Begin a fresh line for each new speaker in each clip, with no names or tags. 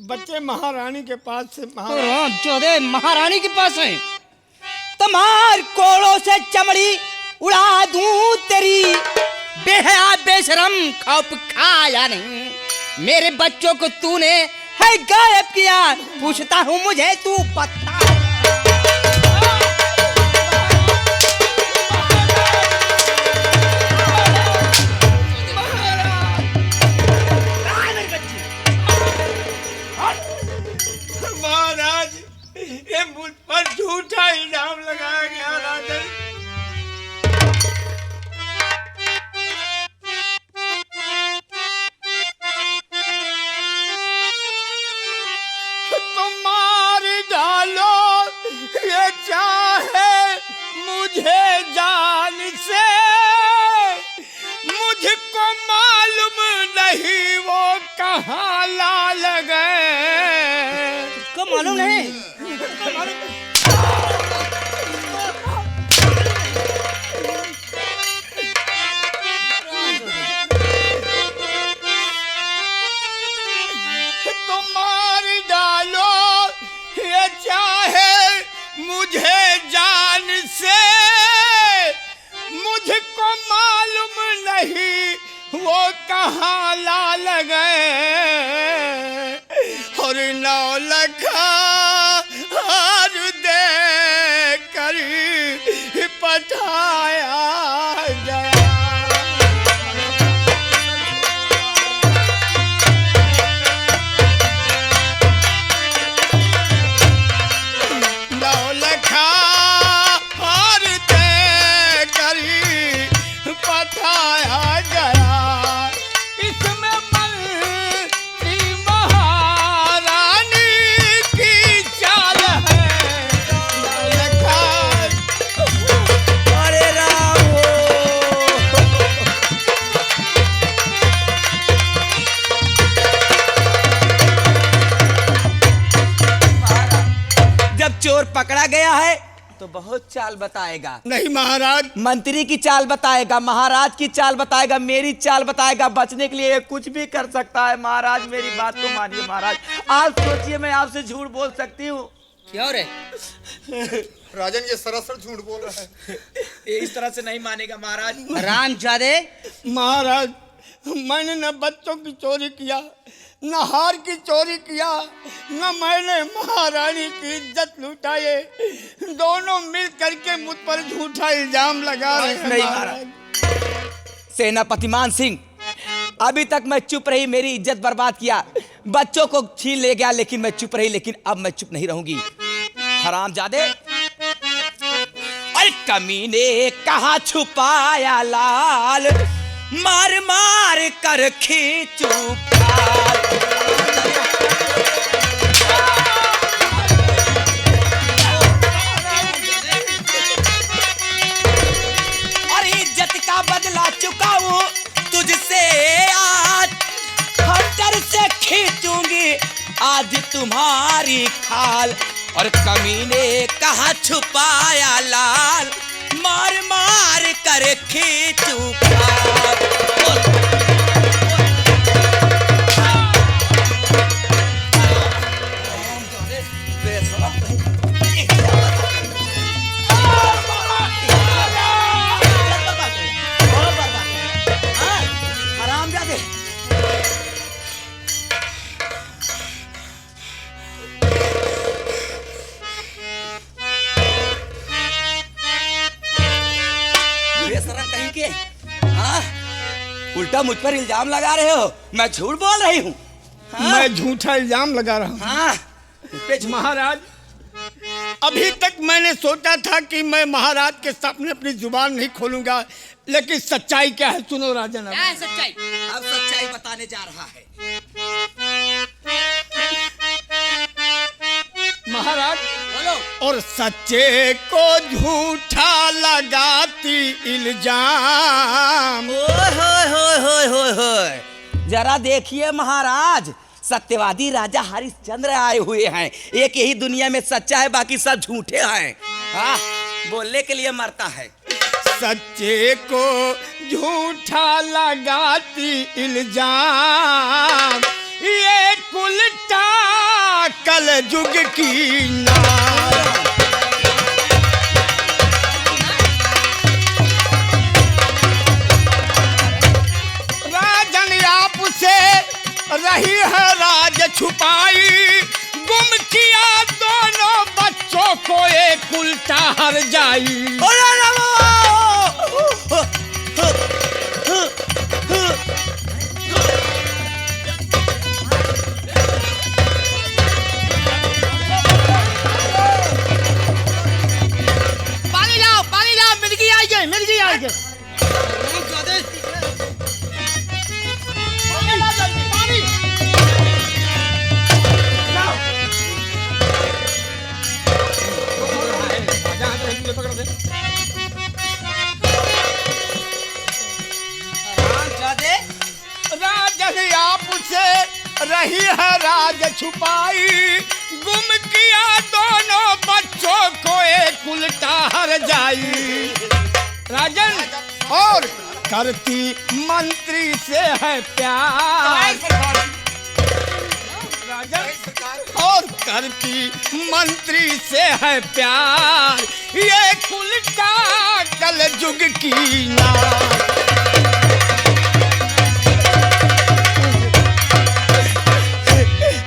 बच्चे महारानी के पास से
चौदह महारानी के पास है। तमार कोड़ों से चमड़ी उड़ा दूं तेरी, बेहया बेशरम खौफ खाया नहीं। मेरे बच्चों को तूने है गायब किया, पूछता हूँ मुझे तू पता।
महाराज, ये मुझ पर झूठा इल्जाम लगाया गया राजन। तुम मार डालो ये चाहे मुझे जान से, मुझको मालूम नहीं वो कहाँ लाल गए।
को मालूम नहीं?
तुम मार डालो ये चाहे मुझे जान से, मुझको मालूम नहीं वो कहाँ लाल गए। और 9 लखा हार दे कर पठाया गया।
चोर पकड़ा गया है तो बहुत चाल बताएगा।
नहीं महाराज,
मंत्री की चाल बताएगा, महाराज की चाल बताएगा, मेरी चाल बताएगा। बचने के लिए कुछ भी कर सकता है। महाराज मेरी बात को मानिए। महाराज आप सोचिए, मैं आपसे झूठ बोल सकती हूँ? क्यों रे
राजन, ये सरासर झूठ बोल रहा है।
ये इस तरह से नहीं मानेगा महाराज। रामजादे,
महाराज मैंने न बच्चों की चोरी किया, न हार की चोरी किया, न मैंने महारानी की इज्जत लुटाए। दोनों मिल करके मुझ पर झूठा इल्जाम लगा रहे हैं।
नहीं महाराज। सेनापति मान सिंह, अभी तक मैं चुप रही, मेरी इज्जत बर्बाद किया, बच्चों को छीन ले गया, लेकिन मैं चुप रही। लेकिन अब मैं चुप नहीं रहूंगी। हरामजादे, अरे कमीने कहाँ छुपाया लाल, मार मार कर खींचू खाल। और इज्जत का बदला चुकाऊं तुझसे आज, हटर से खींचूंगी आज तुम्हारी खाल। और कमीने कहाँ छुपाया लाल, मार मार कर खींचू खाल। उल्टा मुझ पर इल्जाम लगा रहे हो। मैं झूठ बोल रही हूँ?
मैं झूठा इल्जाम लगा रहा हूँ।
हाँ?
महाराज, अभी तक मैंने सोचा था कि मैं महाराज के सामने अपनी जुबान नहीं खोलूंगा, लेकिन सच्चाई क्या है सुनो राजन।
क्या है सच्चाई? अब सच्चाई बताने जा रहा है।
महाराज
बोलो।
और सच्चे को झूठा लगाती इल्जाम।
ओए जरा देखिए महाराज, सत्यवादी राजा हरिश्चंद्र आए हुए हैं। एक यही दुनिया में सच्चा है, बाकी सब झूठे हैं। हाँ, बोलने के लिए मरता है।
सच्चे को झूठा लगाती इल्जाम, ये उल्टा कल जुग की नार। राजन आपसे रही है राज छुपाई, गुम किया दोनों बच्चों को एक उल्टा हर जाई।
पानी लाओ, मिर्गी आई गई, मिर्गी आई गई।
राजन आपसे रही है राज छुपाई, गुम किया दोनों बच्चों को एक उल्टा हर जाई। राजन और करती मंत्री से है प्यार, राजन और करती मंत्री से है प्यार, ये उल्टा कल जुग की नार।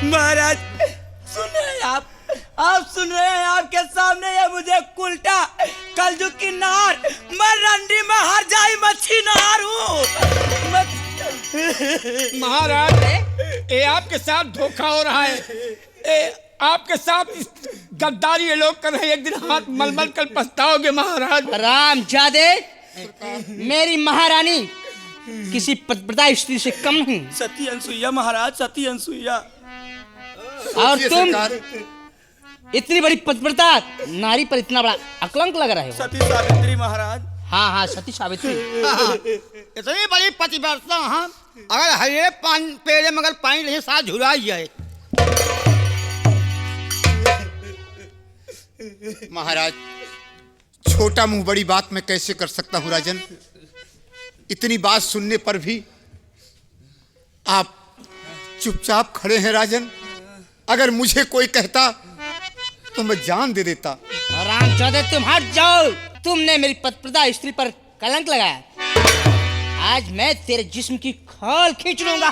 महाराज सुन रहे हैं आप सुन रहे हैं, आपके सामने ये मुझे उल्टा कलजुग की नार, मैं रंडी में हर जाई मच्छी नार हूँ।
महाराज ये आपके साथ धोखा हो रहा है, आपके साथ गद्दारी ये लोग कर रहे हैं, एक दिन हाथ मलमल कर पछताओगे महाराज।
रामजादे, मेरी महारानी किसी पतिव्रता स्त्री से कम नहीं।
सती अनसुईया महाराज, सती अनसुईया।
और तुम इतनी बड़ी पतिव्रता नारी पर इतना बड़ा अकलंक लग रहे हो।
सती सावित्री महाराज।
हाँ हाँ, सती सावित्री।
इतनी बड़ी पतिव्रता, हाँ अगर हरे पान पेड़े मगर पानी नहीं साथ झुराई जाए।
महाराज छोटा मुंह बड़ी बात मैं कैसे कर सकता हूँ राजन। इतनी बात सुनने पर भी आप चुपचाप खड़े हैं राजन। अगर मुझे कोई कहता तो मैं जान दे देता।
रामचंद्र तुम हट जाओ, तुमने मेरी पतिव्रता स्त्री पर कलंक लगाया। आज मैं तेरे जिस्म की खाल खींच लूंगा।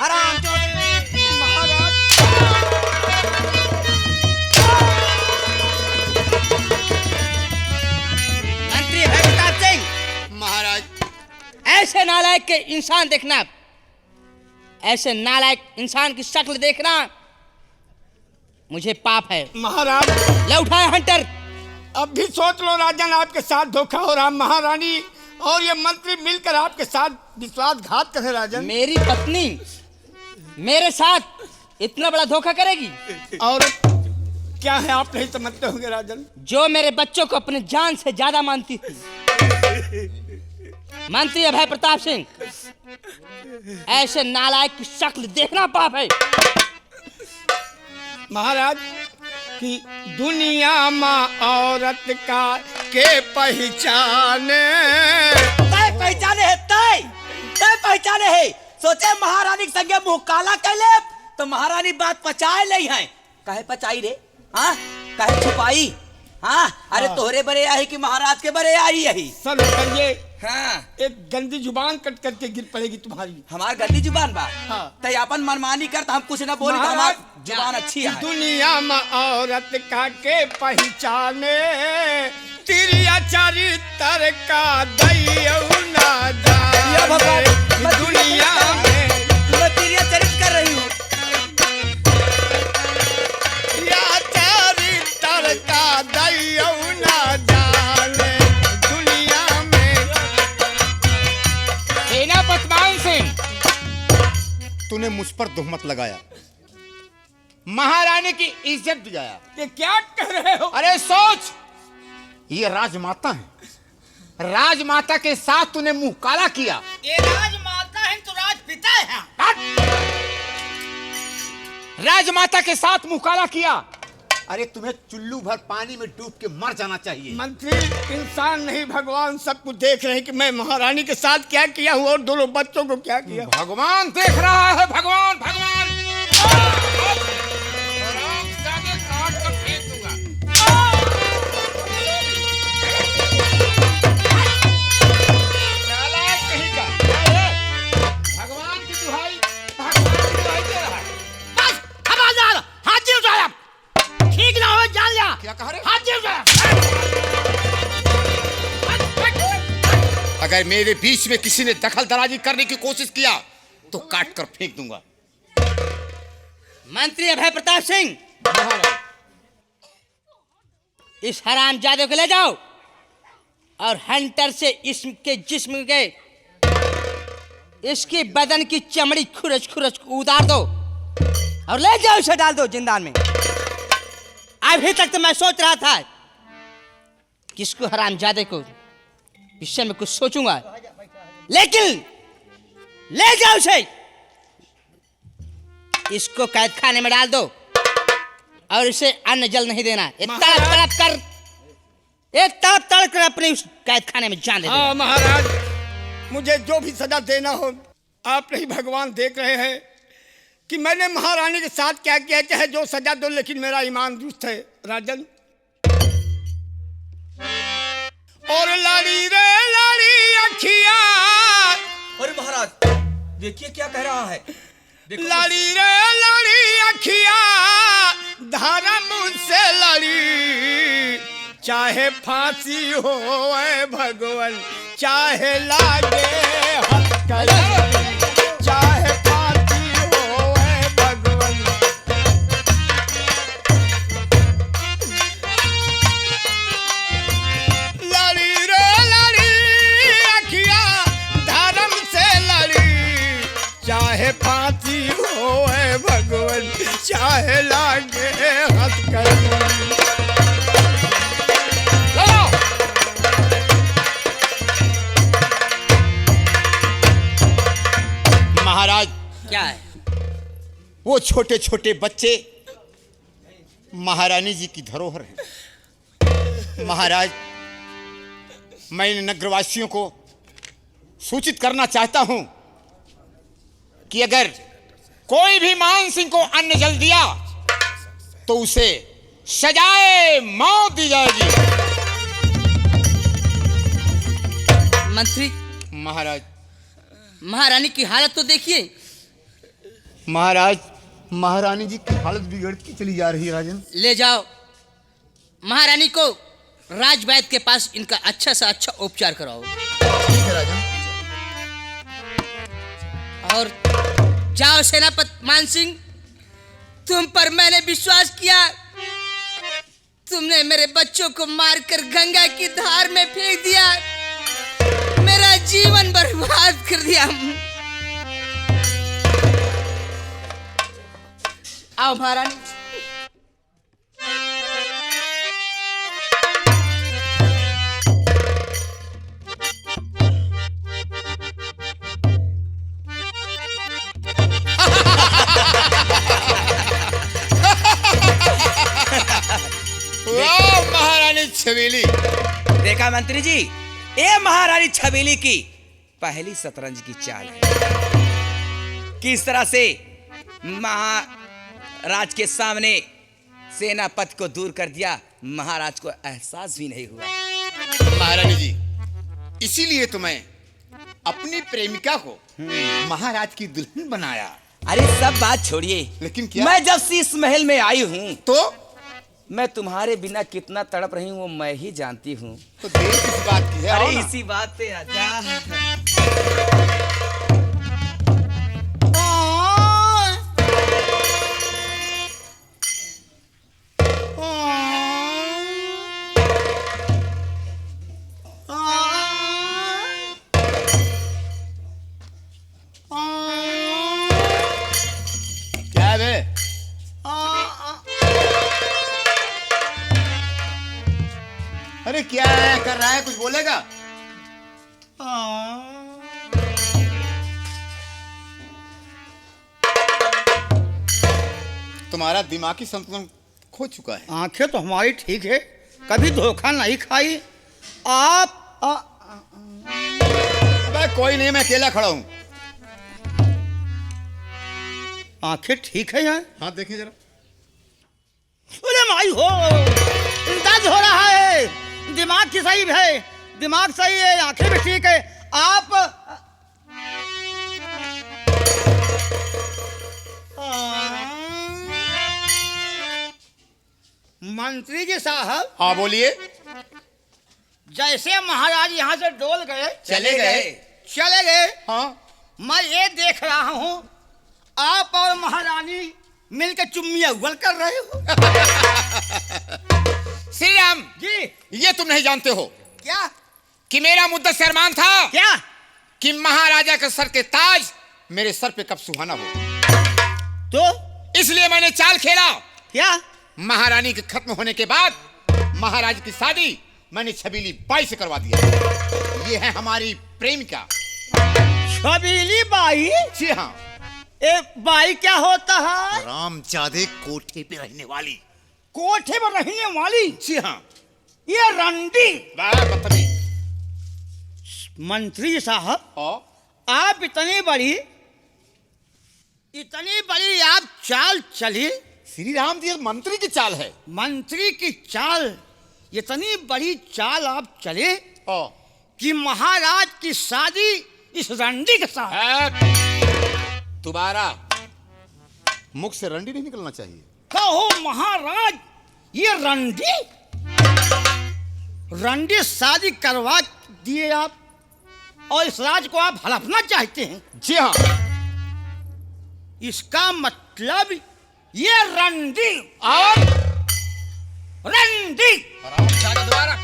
मंत्री प्रताप सिंह,
महाराज
ऐसे नालायक के इंसान देखना, ऐसे नालायक इंसान की शक्ल देखना मुझे पाप है।
महाराज
ले उठाए हंटर।
अब भी सोच लो राजन, आपके साथ धोखा हो रहा। महारानी और ये मंत्री मिलकर आपके साथ विश्वासघात कर रहे राजन।
मेरी पत्नी मेरे साथ इतना बड़ा धोखा करेगी?
और क्या है आप नहीं समझते होंगे राजन।
जो मेरे बच्चों को अपने जान से ज्यादा मानती थी। मंत्री अभय प्रताप सिंह, ऐसे नालायक की शक्ल देखना पाप है।
महाराज कि दुनिया में औरत का के पहचाने,
तय पहचाने है, तय पहचाने है। सोचे महारानी के संगे मुंह काला कर ले तो महारानी बात पचाए नहीं है। काहे पचाई रे? हाँ काहे छुपाई? हाँ अरे तोहरे बरे आई कि महाराज के बरे आई यही।
सर करिए,
हाँ
एक गंदी जुबान कट करके गिर पड़ेगी तुम्हारी।
हमार गंदी जुबान बा।
हाँ।
तय अपन मनमानी कर तो हम कुछ ना बोली, हमार जुबान अच्छी है।
दुनिया में औरत का के पहचाने, तिरिया चरित्र का दैयौ ना
या भगवान,
जाने।
मैं
दुनिया में
मैं तिरिया चरित कर रही हूँ।
या चरित्र का दैयौ ना जाने। दुनिया में
सेनापति मान सिंह,
तूने मुझ पर तुहमत लगाया, महारानी की इज्जत दिलाया।
ये क्या कह रहे हो?
अरे सोच, ये राजमाता है, राजमाता के साथ तूने मुंह काला किया।
ये राजमाता है तो राजपिता है।
राजमाता के साथ मुंह काला किया। अरे तुम्हें चुल्लू भर पानी में डूब के मर जाना चाहिए।
मंत्री इंसान नहीं भगवान सब कुछ देख रहे हैं कि मैं महारानी के साथ क्या किया हूँ और दोनों बच्चों को क्या किया।
भगवान देख रहा है, भगवान भगवान। अगर मेरे बीच में किसी ने दखल दराजी करने की कोशिश किया तो काट कर फेंक दूंगा।
मंत्री अभय प्रताप सिंह, इस हरामजादे को ले जाओ और हंटर से इसके जिस्म के इसकी बदन की चमड़ी खुरच खुरच उतार दो और ले जाओ, इसे डाल दो जिंदान में। अभी तक तो मैं सोच रहा था कि इसको हरामजादे को विषय में कुछ सोचूंगा, लेकिन ले जाओ इसे, इसको कैद खाने में डाल दो और इसे अन्न जल नहीं देना। तड़प कर अपने उस कैद खाने में जान दे देना।
हाँ महाराज, मुझे जो भी सजा देना हो, आप नहीं भगवान देख रहे हैं कि मैंने महारानी के साथ क्या किया। चाहे जो सजा दो, लेकिन मेरा ईमान दुरुस्त है राजन। और लाड़ी रे लाड़ी अखिया,
अरे महाराज देखिए क्या कह रहा है।
लाड़ी रे लाड़ी अखिया धारा मुझसे लड़ी, चाहे फांसी हो भगवान, चाहे लागे हथकड़ी, चाहे फांसी हो भगवान। लड़ी रे लड़ी अखिया धर्म से लड़ी, चाहे फांसी हो भगवान, चाहे लागे हथकड़ी।
महाराज,
क्या है?
वो छोटे छोटे बच्चे महारानी जी की धरोहर हैं। महाराज, मैं नगरवासियों को सूचित करना चाहता हूं कि अगर कोई भी मान सिंह को अन्न जल दिया तो उसे सजाए मौत दी जाएगी।
मंत्री,
महाराज,
महारानी की हालत तो देखिए।
महाराज, महारानी जी की हालत बिगड़ती चली जा रही है राजन।
ले जाओ महारानी को राजवैद्य के पास, इनका अच्छा से अच्छा उपचार कराओ।
ठीक है राजन।
और जाओ सेनापति मान सिंह, तुम पर मैंने विश्वास किया, तुमने मेरे बच्चों को मारकर गंगा की धार में फेंक दिया, मेरा जीवन बर्बाद कर दिया। आओ महारानी।
वाह महारानी छबीली।
देखा मंत्री जी, ये महारानी छबीली की पहली शतरंज की चाल है। किस तरह से महाराज के सामने सेनापति को दूर कर दिया, महाराज को एहसास भी नहीं हुआ।
महारानी जी, इसीलिए तो मैं अपनी प्रेमिका को महाराज की दुल्हन बनाया।
अरे सब बात छोड़िए,
लेकिन क्या?
मैं जब शीश महल में आई हूँ
तो
मैं तुम्हारे बिना कितना तड़प रही हूँ वो मैं ही जानती हूँ।
तो देर किस बात की है? आओ
अरे
ना।
इसी बात पे आजा।
क्या है बे? अरे क्या है, कर रहा है, कुछ बोलेगा? तुम्हारा दिमागी संतुलन खो चुका है।
आंखें तो हमारी ठीक है, कभी धोखा नहीं खाई। आप
अबे कोई नहीं, मैं अकेला खड़ा हूँ।
आंखें ठीक है यार।
हाँ देखिए जरा।
अरे माई हो, दर्द हो रहा है, दिमाग की सही है, दिमाग सही है, आंखें भी ठीक है। आप मंत्री जी साहब,
हाँ बोलिए।
जैसे महाराज यहाँ से डोल गए,
चले गए।
चले गए,
हाँ
मैं ये देख रहा हूँ आप और महारानी मिलकर चुम्मी अव्वल कर रहे हो।
श्री राम
जी।
ये तुम नहीं जानते हो
क्या?
कि मेरा मुद्दा से अरमान था
क्या?
कि महाराजा के सर के ताज मेरे सर पे कब सुहाना हो।
तो
इसलिए मैंने चाल खेला।
क्या?
महारानी के खत्म होने के बाद महाराज की शादी मैंने छबीली बाई से करवा दिया। ये है हमारी प्रेमिका।
छबीली बाई?
जी हाँ।
ए बाई क्या होता है?
रामजादे कोठे पे रहने वाली।
कोठे पर रहने वाली?
जी हाँ।
ये रंडी।
बदतमीज।
मंत्री साहब, आप इतनी बड़ी आप चाल चली।
श्री राम जी मंत्री की चाल है।
मंत्री की चाल, इतनी बड़ी चाल आप चले कि महाराज की शादी इस रंडी के साथ।
दोबारा मुख से रंडी नहीं निकलना चाहिए।
कहो महाराज, ये रंडी शादी करवा दिए आप और इस राज को आप हड़पना चाहते हैं।
जी हाँ।
इसका मतलब ये रंडी
और
रंडी
दोबारा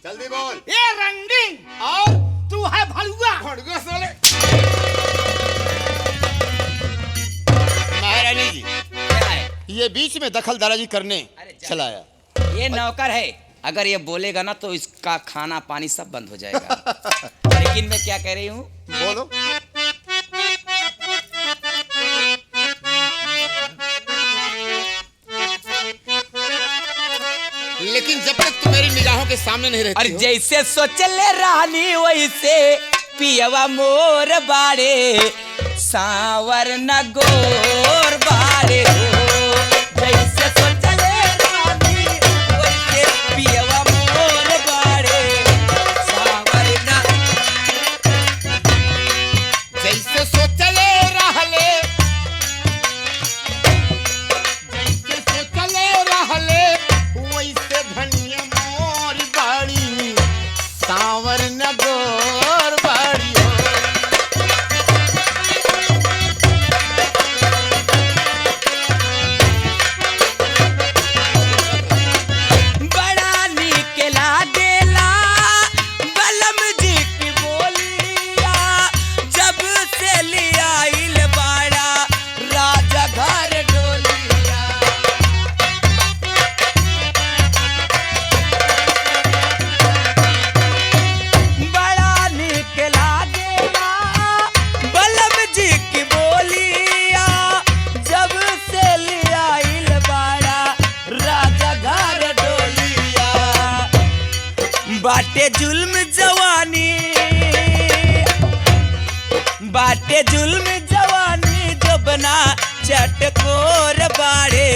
जल्दी बोल।
ये रंडी
और
तू है भलुआ।
महारानी जी
क्या है?
ये बीच में दखल दराजी करने
अरे जा।
चलाया।
ये नौकर है, अगर ये बोलेगा ना तो इसका खाना पानी सब बंद हो जाएगा। लेकिन मैं क्या कह रही हूँ,
बोलो। लेकिन जब तक तुम मेरी निगाहों के सामने नहीं रहती
अरे
हो,
जैसे सोचले रानी वैसे पियवा मोर बाड़े सावर न गोर बाड़े हो। जैसे सोचले रानी वैसे पियवा मोर बाड़े सावर न।
जैसे सोचले रहले वैसे धनिया मोर बाड़ी सावर न गोर बाड़ी हो।
बड़ा नीक लागेला बलम जी की बोलिया, जब से लियाइल बाड़ा राजा घर डोलिया। बड़ा नीक लागेला बलम जी की बोलिया, जब से लियाइल बाड़ा राजा घर डोलिया। बाटे जुल्म जवानी, बाटे जुल्म जवानी, जो बना चटकोर बाड़े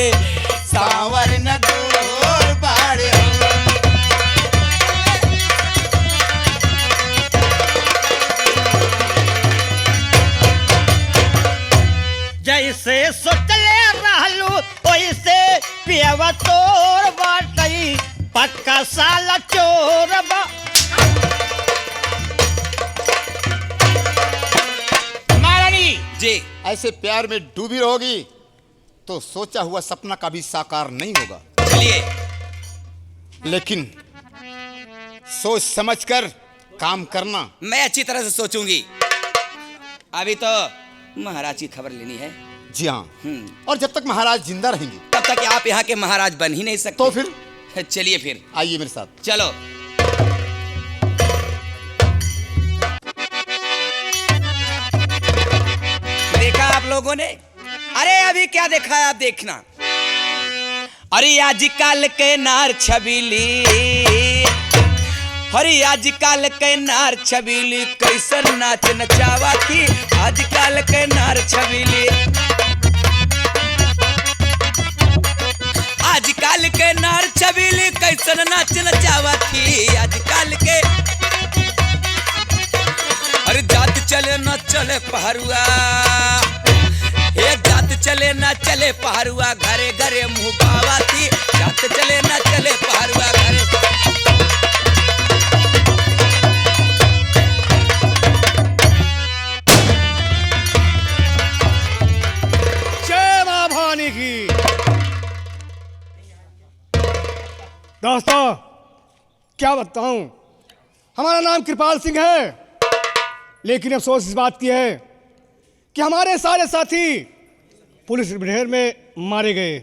सावर न गोर बाड़े हो।
जैसे सोचले रहलू वैसे पियवा तोर बाटई पक्का साला चोर बा।
महारानी
जी
ऐसे प्यार में डूबी रहोगी तो सोचा हुआ सपना कभी साकार नहीं होगा।
चलिए,
लेकिन सोच समझकर काम करना।
मैं अच्छी तरह से सोचूंगी। अभी तो महाराज की खबर लेनी है।
जी हाँ। और जब तक महाराज जिंदा रहेंगे
तब तक आप यहाँ के महाराज बन ही नहीं सकते।
तो फिर
चलिए फिर
आइए मेरे साथ।
चलो। देखा आप लोगों ने? अरे अभी क्या देखा है आप देखना। अरे आजकल के नार छबीली, अरे आजकल के नार छबीली कैसन नाच नचावा थी। आजकल के नार छबीली, आजकल के नार छबीली कैसन नाच नचावा थी। आजकल के अरे जात चले न चले पहरुआ, एक जात चले ना चले पहरुआ घरे घरे मुँह बावाती जात चले ना चले पहरुआ घरे।
जय मां भवानी की। दोस्तों क्या बताऊं, हमारा नाम कृपाल सिंह है, लेकिन अफसोस इस बात की है कि हमारे सारे साथी पुलिस मुठभेड़ में मारे गए।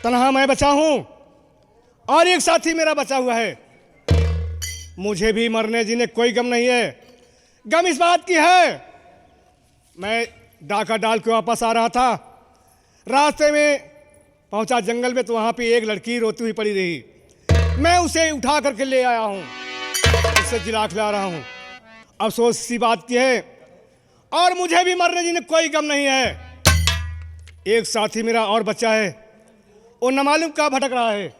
तनहा मैं बचा हूं और एक साथी मेरा बचा हुआ है। मुझे भी मरने जीने कोई गम नहीं है। गम इस बात की है, मैं डाका डाल के वापस आ रहा था, रास्ते में पहुंचा जंगल में तो वहां पे एक लड़की रोती हुई पड़ी रही। मैं उसे उठा करके ले आया हूं, उससे जिला खिला रहा हूं। अफसोस इसी बात की है और मुझे भी मरने जीने कोई गम नहीं है। एक साथी मेरा और बच्चा है, वो न मालूम कहाँ भटक रहा है।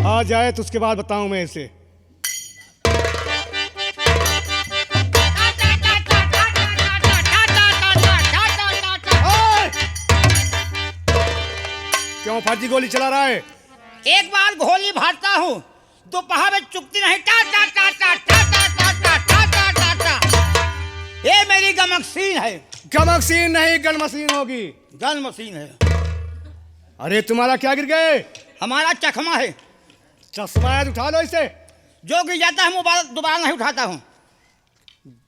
आ जाए तो उसके बाद बताऊं मैं इसे। क्यों फर्जी गोली चला रहा है?
एक बार गोली भागता हूँ दोपहर में चुकती नहीं। टा टा टा टा टा टा टा टा टा टा टा टा। ये मेरी गन मशीन है।
गन मशीन नहीं, गन मशीन होगी।
गन मशीन है।
अरे तुम्हारा क्या गिर गए?
हमारा चखमा है।
चश्मा है, उठा लो इसे।
जो गिर जाता है दोबारा नहीं उठाता हूँ।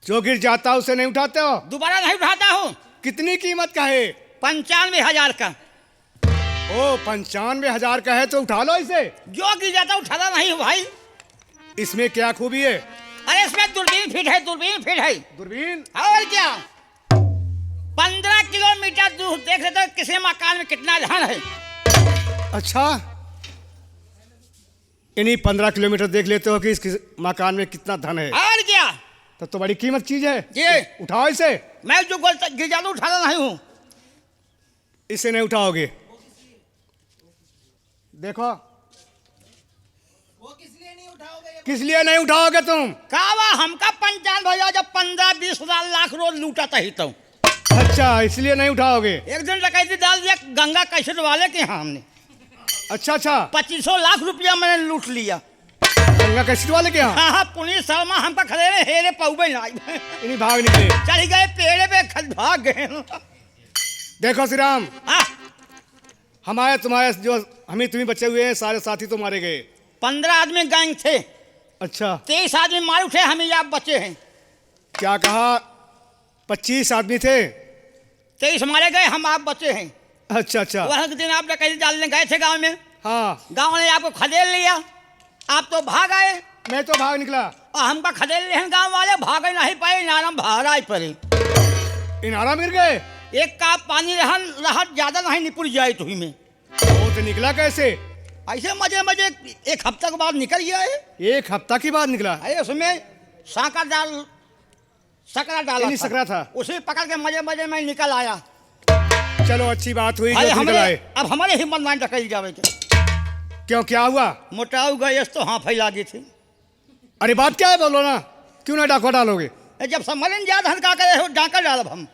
जो गिर जाता है उसे नहीं उठाते हो?
दोबारा नहीं उठाता हूँ।
कितनी कीमत का है?
95,000 का।
ओ 95,000 का है तो उठा लो इसे।
जो गिर जाता उठाता नहीं हूँ भाई।
इसमें क्या खूबी है?
अरे इसमें दूरबीन फिट है, दूरबीन फिट है।
दूरबीन?
और क्या, 15 किलोमीटर दूर देख लेते हो किसी मकान में कितना धन है।
अच्छा, इन्हीं 15 किलोमीटर देख लेते हो कि इस मकान में कितना धन है।
और क्या,
तब तो बड़ी कीमत चीज है।
ये
उठाओ इसे।
मैं जो गिर जाता उठाता नहीं हूँ।
इसे नहीं उठाओगे। देखो किस लिए नहीं उठाओगे तुम?
कावा हमका 95,000 जब 15-20 लाख रोज लूटा था ही तो।
अच्छा, इसलिए नहीं उठाओगे।
एक दिन डकैती डाल दिया गंगा कैसेट वाले के यहाँ हमने।
अच्छा अच्छा,
2500 लाख रुपया मैंने लूट लिया।
गंगा कैसेट वाले के यहाँ?
हाँ हाँ, पुलिस शर्मा हमका खड़े रहे, हेरे पौबे ना
इन्हीं भाग निकले।
चल गए पेड़े पे भाग गए।
देखो श्री राम,
हाँ,
हमारे तुम्हारे जो हमें तुम्हें बचे हुए हैं सारे साथी तो मारे गए।
15 आदमी गैंग थे।
अच्छा,
23 आदमी मार उठे, हम ही आप बचे हैं।
क्या कहा? 25 आदमी थे।
23 मारे गए, हम आप बचे हैं।
अच्छा अच्छा,
वह दिन आप डकैती डालने गए थे गांव में।
हाँ,
गांव ने आपको खदेड़ लिया, आप तो भाग आए
मैं तो भाग निकला।
और हमका खदेड़ लिए हैं गांव वाले। भागे नहीं पाए, नारम भारा ही पड़े।
इनारा मिल गए।
एक का पानी रहा ज्यादा नहीं निपुर जाए तुही में।
वो तो निकला कैसे?
ऐसे मजे मजे एक हफ्ता के बाद निकल गया है।
एक हफ्ता के बाद निकला?
अरे उसमें सकरा डाला
इन्हीं सकरा था।
उसे पकड़ के मजे मजे में निकल आया।
चलो अच्छी बात हुई
अरे
जो निकल आए।
अब हमारे हिम्मत नहीं डकैती जावे के।
क्यों, क्या हुआ?
मोटाऊ गए तो हाँ फैला दी थी।
अरे बात क्या है, बोलो ना। क्यों ना डाका डालोगे?
जब समझ ज्यादा हल्का करे हो डाका डालब हम।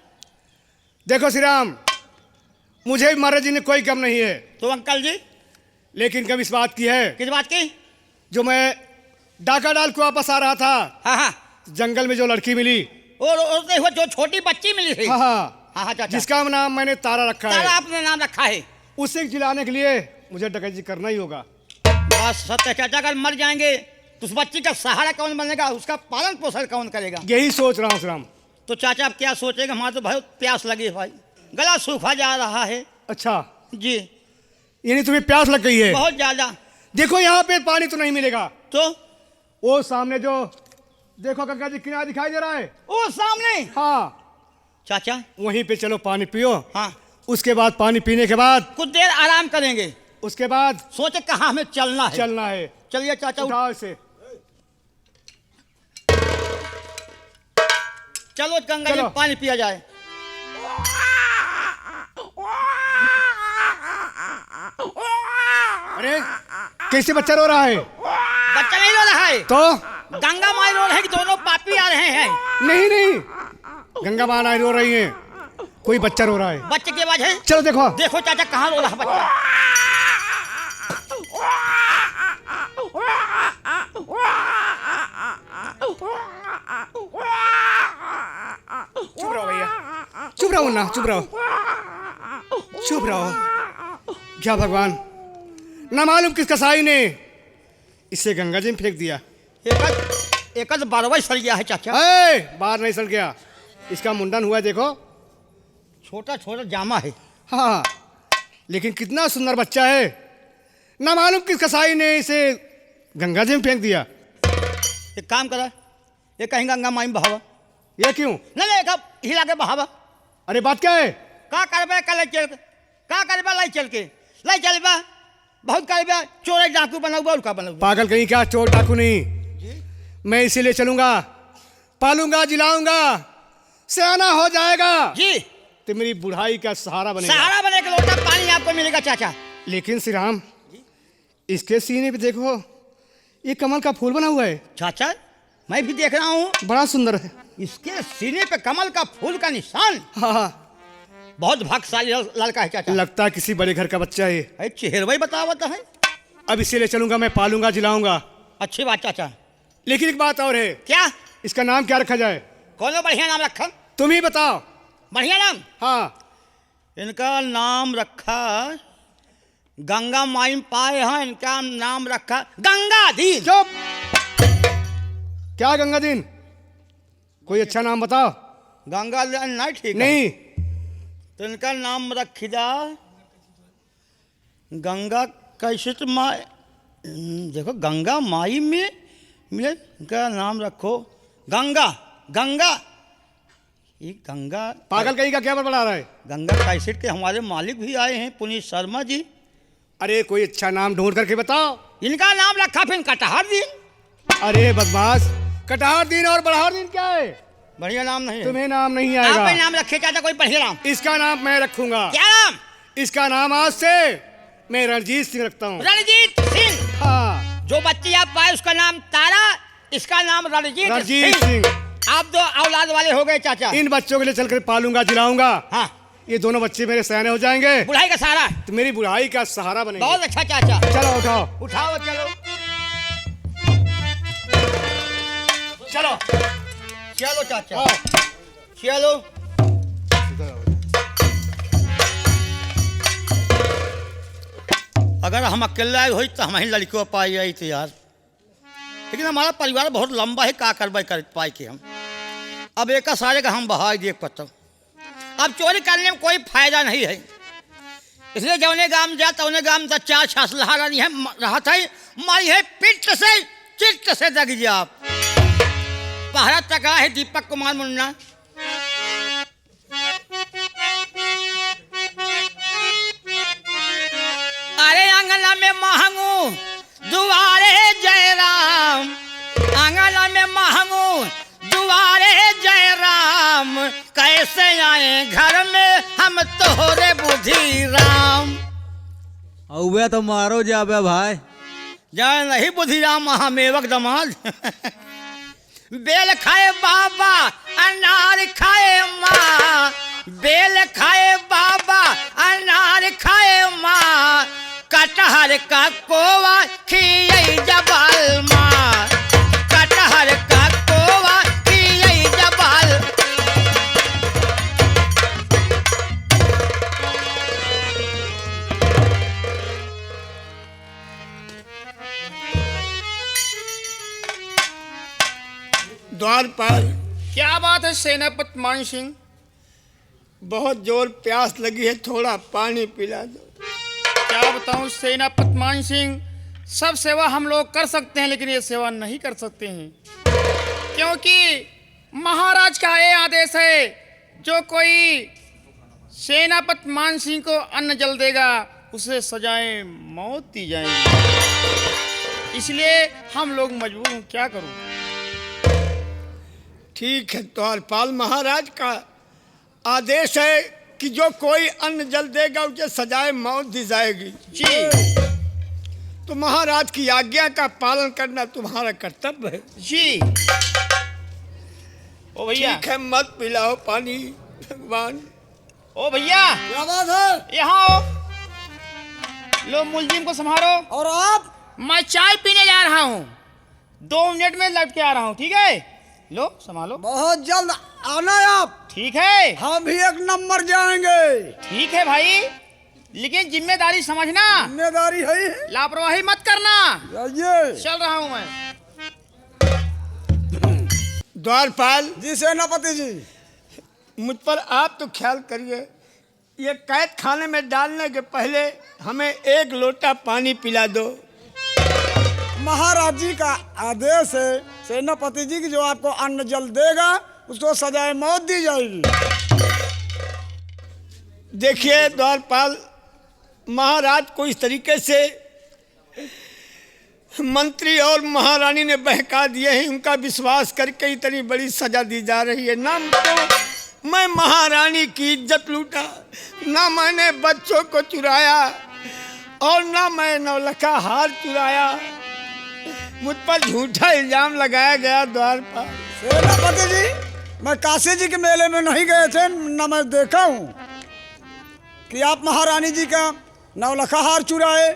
देखो श्री राम, मुझे भी मारे जी ने कोई गम नहीं है,
तो अंकल जी
लेकिन गम इस बात की है,
किस बात की?
जो मैं डाका डाल के वापस आ रहा था,
हाँ हाँ,
जंगल में जो लड़की मिली,
और जो छोटी बच्ची मिली थी,
हाँ हाँ,
हाँ चाचा,
जिसका नाम मैंने तारा रखा
तारा
है,
आपने नाम रखा है।
उसे जिलाने के लिए मुझे डकैती करना ही होगा।
बस सत्य चाचा, अगर मर जाएंगे तो उस बच्ची का सहारा कौन बनेगा, उसका पालन पोषण कौन करेगा?
यही सोच रहा हूँ श्री राम।
तो चाचा आप क्या सोचेगा? हमारा तो बहुत प्यास लगी है भाई, गला सूखा जा रहा है।
अच्छा,
जी,
यानी तुम्हें प्यास लग गई है?
बहुत ज्यादा।
देखो यहाँ पे पानी तो नहीं मिलेगा,
तो
वो सामने जो देखो गंगा जी किनारा दिखाई दे रहा है,
वो सामने,
हाँ
चाचा
वहीं पे चलो पानी पियो।
हाँ,
उसके बाद पानी पीने के बाद
कुछ देर आराम करेंगे,
उसके बाद
सोचे कहाँ हमें चलना है।
चलना है।
चलिए चाचा,
उठाओ इसे।
चलो गंगा जी
चलो।
पानी पिया जाए।
अरे कैसे बच्चा रो रहा है?
बच्चा नहीं रो रहा है,
तो
गंगा माई रो रहे हैं कि दोनों पापी आ रहे हैं।
नहीं नहीं, गंगा माँ नहीं रो रही है, कोई बच्चा रो रहा है।
बच्चे के
आवाज है।
चलो देखो।
देखो चाचा कहाँ रो रहा बच्चा।
चुप रहो भैया, चुप रहो मुन्ना, चुप रहो, चुप रहो। क्या भगवान, ना मालूम किस कसाई ने इसे गंगा जी में फेंक दिया।
एक बारवा सड़ गया है चाचा।
बाहर नहीं सड़ गया, इसका मुंडन हुआ है देखो।
छोटा छोटा जामा है।
हाँ, लेकिन कितना सुंदर बच्चा है। ना मालूम किस कसाई ने इसे गंगा जी में फेंक दिया।
एक काम करा, ये कहीं गंगा माई में बहावा।
ये क्यों?
नहीं कब हिला के बहावा।
अरे बात क्या है?
का करबे कल चल के, का करबे लाई चल के, लाई चलबा बहुत करबे। चोर डाकू बनाऊबा उनका बनाऊबा।
पागल कहीं क्या, चोर डाकू नहीं। मैं इसीलिए चलूंगा, पालूंगा, जिलाऊंगा, सियाना हो जाएगा
जी,
तो मेरी बुढ़ाई का सहारा बनेगा।
सहारा बने के लोटा पानी आपको मिलेगा चाचा।
लेकिन श्री राम, इसके सीने पे देखो, ये कमल का फूल बना हुआ है।
चाचा मैं भी देख रहा हूँ,
बड़ा सुंदर है।
इसके सीने पे कमल का फूल का निशान।
हाँ,
बहुत भाग्यशाली लड़का है चाचा।
लगता है किसी बड़े घर का बच्चा है।
अरे चेहरवा ही बतावत है।
अब इसीलिए चलूंगा, मैं पालूंगा, जिलाऊंगा।
अच्छी बात चाचा।
लेकिन एक बात और है।
क्या?
इसका नाम क्या रखा जाए?
कौन बढ़िया नाम रखा?
तुम ही बताओ।
बढ़िया नाम?
हाँ,
इनका नाम रखा गंगा माई में पाए हैं। इनका नाम रखा गंगा दीन।
चुप। क्या गंगा दीन? कोई अच्छा नाम बताओ।
गंगा दीन नहीं ठीक है।
नहीं,
तो इनका नाम रखी जा गंगा कैसे तो माई। देखो गंगा माई में मिले, इनका नाम रखो गंगा। गंगा ये गंगा
पागल कहीं का क्या बड़बड़ा रहा है?
गंगा कैसेट के हमारे मालिक भी आए हैं, पुनीत शर्मा जी।
अरे कोई अच्छा नाम ढूंढ करके बताओ।
इनका नाम रखा फिर कटहर दीन।
अरे बदमाश, कटहर दीन और बड़हर दीन क्या है?
बढ़िया नाम नहीं है।
तुम्हें नाम नहीं
आप
आएगा।
ही नाम रखे चाचा कोई बढ़िया नाम।
इसका नाम मैं रखूंगा।
क्या नाम?
इसका नाम आज से मैं रणजीत सिंह रखता हूँ।
रणजीत सिंह।
हाँ,
जो बच्ची आप पाए उसका नाम तारा, इसका नाम रणजीत
सिंह।
आप दो औलाद वाले हो गए चाचा।
इन बच्चों के लिए चलकर पालूंगा, जिलाऊंगा।
हाँ,
ये दोनों बच्चे मेरे सयाने हो जाएंगे,
बुढ़ाई का सहारा।
तो मेरी बुढ़ाई का सहारा बनेंगे।
बहुत अच्छा चाचा।
चलो उठाओ,
उठाओ चलो
चलो
चलो चाचा
आओ।
चलो। अगर हम अकेला हो तो हम ही लड़कियों पाई आई थी यार, लेकिन हमारा परिवार बहुत लंबा है, का करवाई कर पाए के हम। अब एक सारे का हम बहा देख पाता। अब चोरी करने में कोई फायदा नहीं है, इसलिए जौने गांव जा तौने गांव तो चार छास लहा रही है रहा था मारी है पिट से चिट्ट से दग जा। पहरा टकरा है दीपक कुमार मुन्ना। अरे आंगला में महंगू दुआरे जय राम, आंगला में महंगू दुआरे जय राम, कैसे आए घर में हम तोरे बुद्धि राम।
औवे तो मारो जाबे भाई।
जान नहीं बुद्धि राम महामेवक दमाद। बेल खाए बाबा अनार खाए माँ, बेल खाए बाबा अनार खाए माँ, कटहर का कोवा खियई जबाल माँ, कटहर का कोवा खियई जबाल।
द्वारपाल। क्या बात है सेनापति मान सिंह, बहुत जोर प्यास लगी है, थोड़ा पानी पिला दो।
क्या बताऊं सेनापति मान सिंह, सब सेवा हम लोग कर सकते हैं लेकिन ये सेवा नहीं कर सकते हैं, क्योंकि महाराज का ये आदेश है जो कोई सेनापति मान सिंह को अन्न जल देगा उसे सजाएं मौत दी जाएगी, इसलिए हम लोग मजबूर हूं, क्या करूं।
ठीक है द्वारपाल, महाराज का आदेश है कि जो कोई अन्न जल देगा उसे सजाए मौत दी जाएगी।
जी
तो महाराज की आज्ञा का पालन करना तुम्हारा कर्तव्य है।
जी। ओ भैया
ठीक है, मत पिलाओ पानी भगवान।
ओ भैया
क्या बात है?
यहाँ आओ। लो मुलजिम को संभालो।
और आप?
मैं चाय पीने जा रहा हूँ, 2 मिनट में लौट के आ रहा हूँ, ठीक है? लो संभालो।
बहुत जल्द आना है आप।
ठीक है,
हम भी 1 नंबर जाएंगे।
ठीक है भाई, लेकिन जिम्मेदारी समझना,
जिम्मेदारी है।
लापरवाही मत करना।
जाइए।
चल रहा हूँ मैं।
द्वारपाल
जी सेनापति जी।
मुझ पर आप तो ख्याल करिए, ये कैद खाने में डालने के पहले हमें 1 लोटा पानी पिला दो।
महाराज जी का आदेश है सेनापति जी की, जो आपको अन्न जल देगा उसको सजाए मौत दी जाएगी।
देखिए द्वारपाल, महाराज को इस तरीके से मंत्री और महारानी ने बहका दिए हैं, उनका विश्वास करके इतनी बड़ी सजा दी जा रही है। ना तो मैं महारानी की इज्जत लूटा, ना मैंने बच्चों को चुराया और ना मैं नौलखा हार चुराया। मुझ पर झूठा इल्जाम लगाया गया द्वारपाल।
सेनापति जी, मैं काशी जी के मेले में नहीं गए थे, न मैं देखा हूँ कि आप महारानी जी का नौलखा हार चुराए,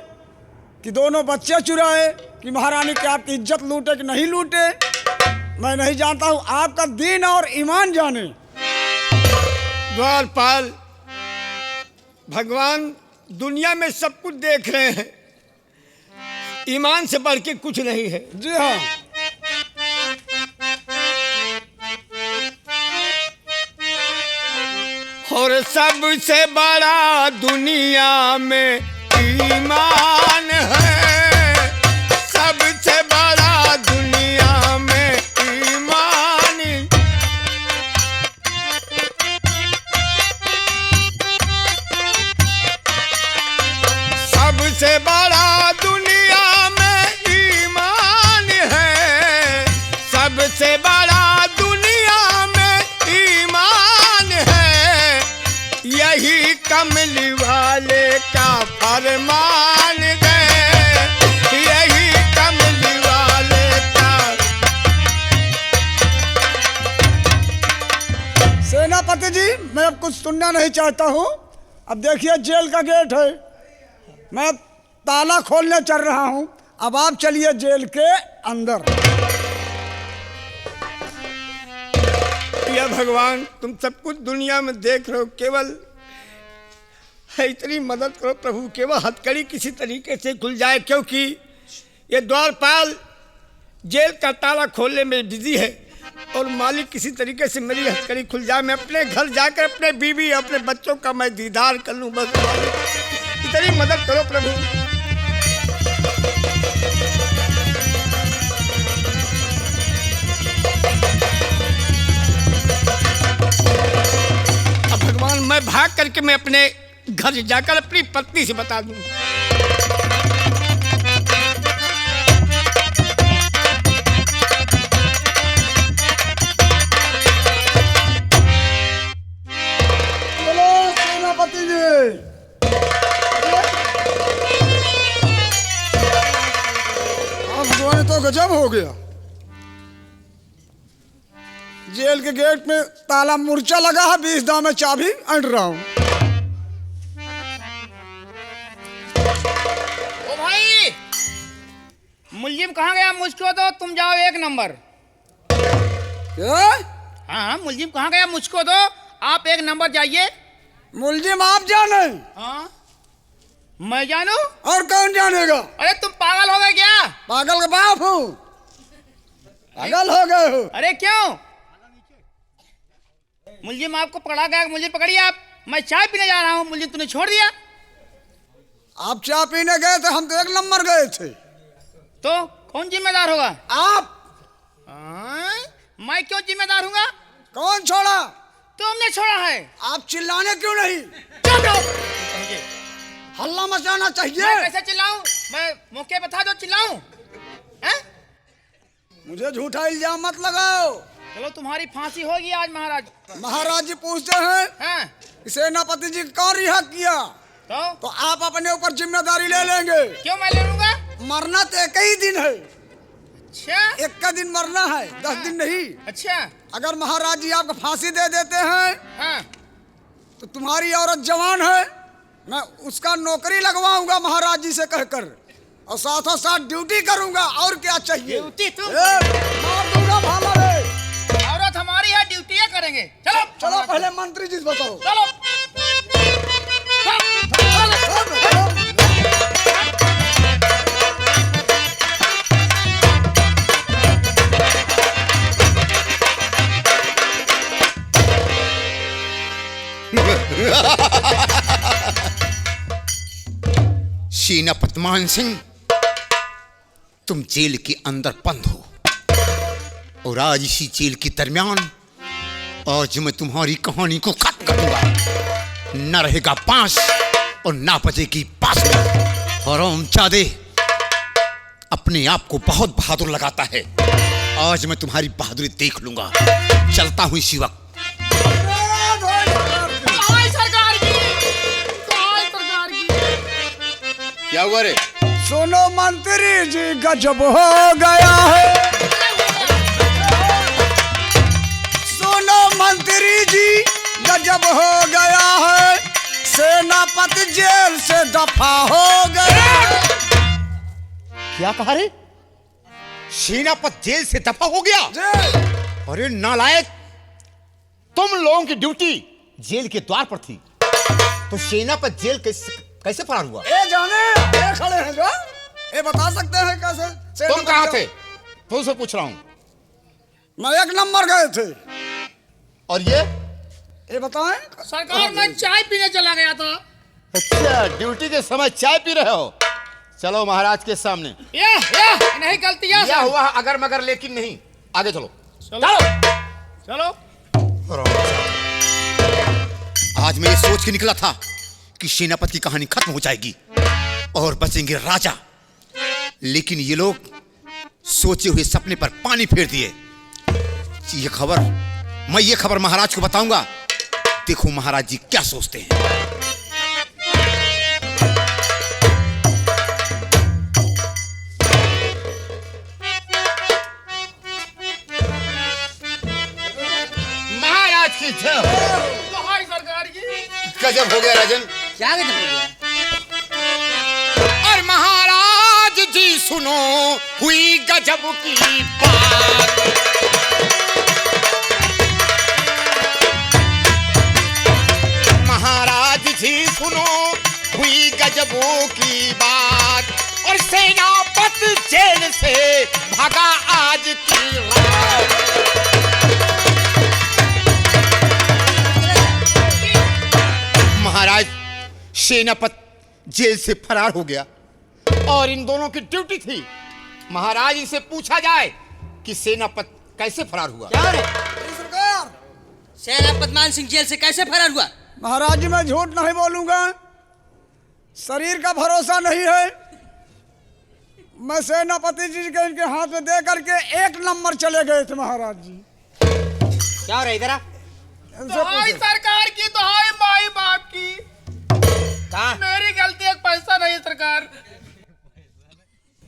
कि दोनों बच्चे चुराए, कि महारानी की आपकी इज्जत लूटे कि नहीं लूटे। मैं नहीं जानता हूँ, आपका दीन और ईमान जाने।
द्वारपाल, भगवान दुनिया में सब कुछ देख रहे हैं, ईमान से बढ़ के कुछ नहीं है।
जी हाँ।
और सबसे बड़ा दुनिया में ईमान है, सबसे बड़ा दुनिया में ईमान। सबसे बड़ा दुनिया में ईमान है, सबसे बड़ा दुनिया में ईमान है। यही कमली वाले का फरमान है, यही कमली वाले का।
सेनापति जी, मैं अब कुछ सुनना नहीं चाहता हूँ। अब देखिए जेल का गेट है, मैं ताला खोलने चल रहा हूँ। अब आप चलिए जेल के अंदर।
या भगवान, तुम सब कुछ दुनिया में देख रहे हो, केवल इतनी मदद करो प्रभु, केवल हथकड़ी किसी तरीके से खुल जाए, क्योंकि ये द्वारपाल जेल का ताला खोलने में बिजी है और मालिक किसी तरीके से मेरी हथकड़ी खुल जाए, मैं अपने घर जाकर अपने बीवी अपने बच्चों का मैं दीदार कर लूँ। बस इतनी मदद करो प्रभु। अब भगवान, मैं भाग करके मैं अपने घर जाकर अपनी पत्नी से बता दूं।
चलो सेनापति जी। भगवान, तो गजब हो गया। जेल के गेट में ताला मूर्छा लगा है, 20 दांव में चाबी अड़ रहा हूँ।
ओ भाई, मुलजिम कहाँ गया? मुझको दो, तुम जाओ 1 नंबर।
क्या?
हाँ, मुलजिम कहाँ गया? मुझको दो, आप 1 नंबर जाइए।
मुलजिम आप जाने?
हाँ, मैं जानू?
और कौन जानेगा?
अरे तुम पागल हो गए क्या?
पागल का बाप हूँ। पागल हो गए हो?
अरे क्यों? मुलजिम आपको पकड़ा गया, मुझे पकड़िए आप। मैं चाय पीने जा रहा हूँ, मुलजिम तूने छोड़ दिया।
आप चाय पीने गए थे, हम तो 1 नंबर गए थे।
तो कौन जिम्मेदार होगा?
आप।
मैं क्यों जिम्मेदार हूँगा?
कौन छोड़ा?
तुमने छोड़ा है।
आप चिल्लाने क्यों नहीं?
चुप रहो।
हल्ला मचाना
मैं
चाहिए।
कैसे चिल्लाऊं? मैं मौके पे था जो चिल्लाऊं? हैं?
मुझे झूठा इल्जाम मत लगाओ।
चलो तुम्हारी फांसी होगी आज महाराज।
महाराज जी पूछते हैं
हैं?
कि सेनापति जी कौन रिहा किया, तो आप अपने ऊपर जिम्मेदारी ले लेंगे।
क्यों मैं ले लूंगा?
मरना तो एक ही दिन है।
अच्छा,
1 का दिन मरना है, 10 दिन नहीं।
अच्छा।
अगर महाराज जी आपको फांसी दे देते हैं
हाँ,
तो तुम्हारी औरत जवान है, मैं उसका नौकरी लगवाऊंगा महाराज जी से कहकर, और साथों साथ ड्यूटी करूंगा। और क्या चाहिए?
ड्यूटी तू
मार दूंगा भाला रे।
औरत हमारी है, ड्यूटियां करेंगे। चलो
चलो पहले मंत्री जी से बताओ।
चलो
सेनापति मान सिंह, तुम जेल के अंदर बंद हो, और आज इसी जेल के दरमियान आज मैं तुम्हारी कहानी को खत्म कर दूंगा। न रहेगा बांस और ना बजेगी बांसुरी। हरामजादे अपने आप को बहुत बहादुर लगाता है, आज मैं तुम्हारी बहादुरी देख लूंगा। चलता हूं इसी वक्त। क्या हुआ रे?
सुनो मंत्री जी, गजब हो गया है। सुनो मंत्री जी, गजब हो गया है। सेनापति जेल से दफा हो गया।
क्या कहा रे? सेनापति जेल से दफा हो गया? अरे नालायक, तुम लोगों की ड्यूटी जेल के द्वार पर थी, तो सेनापति जेल कैसे फरार हुआ?
ए जाने, ये खड़े हैं जो, ये बता सकते हैं कैसे?
तुम कहाँ थे? तुमसे पूछ रहा हूँ।
मैं 1 नंबर गए थे।
और ये
बताएं?
सरकार, मैं चाय पीने चला गया था।
अच्छा, ड्यूटी के समय चाय पी रहे हो? चलो महाराज के सामने।
ये नहीं गलती है।
क्या हुआ अगर मगर लेकिन नहीं, आगे चलो।
चलो चलो।
आज मैं ये सोच के निकला था कि सेनापति की कहानी खत्म हो जाएगी और बचेंगे राजा, लेकिन ये लोग सोचे हुए सपने पर पानी फेर दिए। मैं ये खबर महाराज को बताऊंगा। देखो महाराज जी क्या सोचते हैं। महाराज की जय हो।
सरकार की
गजब हो गया राजन।
क्या गजब हो गया?
और महाराज जी सुनो हुई गजब की बात। महाराज जी सुनो हुई गजबों की बात, और सेनापति जेल से भागा आज की रात। महाराज, सेनापति जेल से फरार हो गया और इन दोनों की ड्यूटी थी। महाराज इनसे पूछा जाए कि सेनापति कैसे फरार हुआ।
क्या रे?
सरकार,
सेनापति मान सिंह जेल से कैसे फरार हुआ?
महाराज जी मैं झूठ नहीं बोलूंगा, शरीर का भरोसा नहीं है। मैं सेनापति जी के इनके हाथ में दे करके 1 नंबर चले गए थे महाराज जी।
क्या हो रहा है इधर?
दुहाई सरकार की, दुहाई माई बाप की।
कहाँ?
मेरी गलती, एक पैसा नहीं सरकार,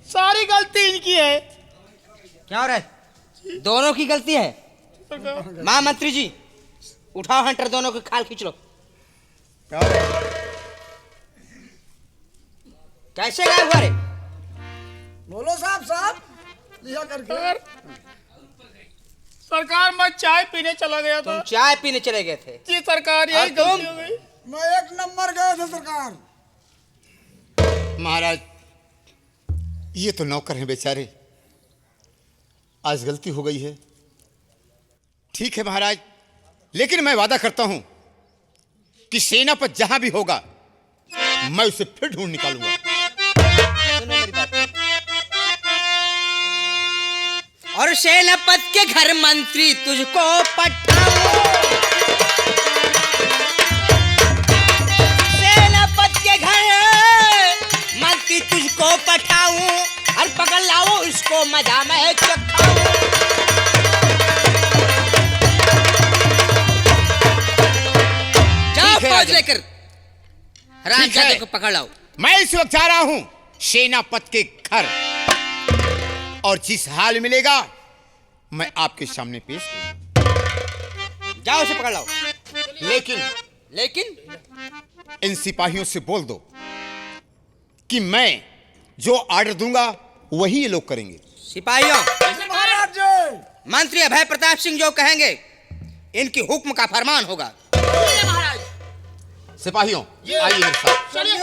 सारी गलती इनकी है।
क्या हो रहा है? दोनों की गलती है। महामंत्री जी, उठाओ हंटर, दोनों को खाल खींच लो। कैसे गए हुआ रे?
बोलो साहब, साहब लिया करके।
सरकार, मैं चाय पीने चला गया था।
तुम चाय पीने चले गए थे?
जी सरकार, यही गलती हो गई।
मैं 1 नंबर गए थे सरकार।
महाराज, ये तो नौकर हैं बेचारे, आज गलती हो गई है। ठीक है महाराज, लेकिन मैं वादा करता हूं कि सेनापति जहां भी होगा मैं उसे फिर ढूंढ निकालूंगा।
सुनो मेरी बात। और सेनापति के घर मंत्री तुझको पठाऊं, सेनापति के घर मंत्री तुझको पठाऊं, और पकड़ लाओ इसको मजा मैं चखाऊं। जाओ फौज लेकर राजजादे को पकड़ लाओ।
मैं इस वक्त जा रहा हूं सेनापति के घर, और जिस हाल मिलेगा मैं आपके सामने पेश करूंगा।
जाओ उसे पकड़ लाओ।
लेकिन
लेकिन
इन सिपाहियों से बोल दो कि मैं जो ऑर्डर दूंगा वही ये लोग करेंगे।
सिपाहियों,
महाराज जी।
मंत्री अभय प्रताप सिंह जो कहेंगे इनकी हुक्म का फरमान होगा।
सिपाहियों आइए मेरे साथ।
चलिए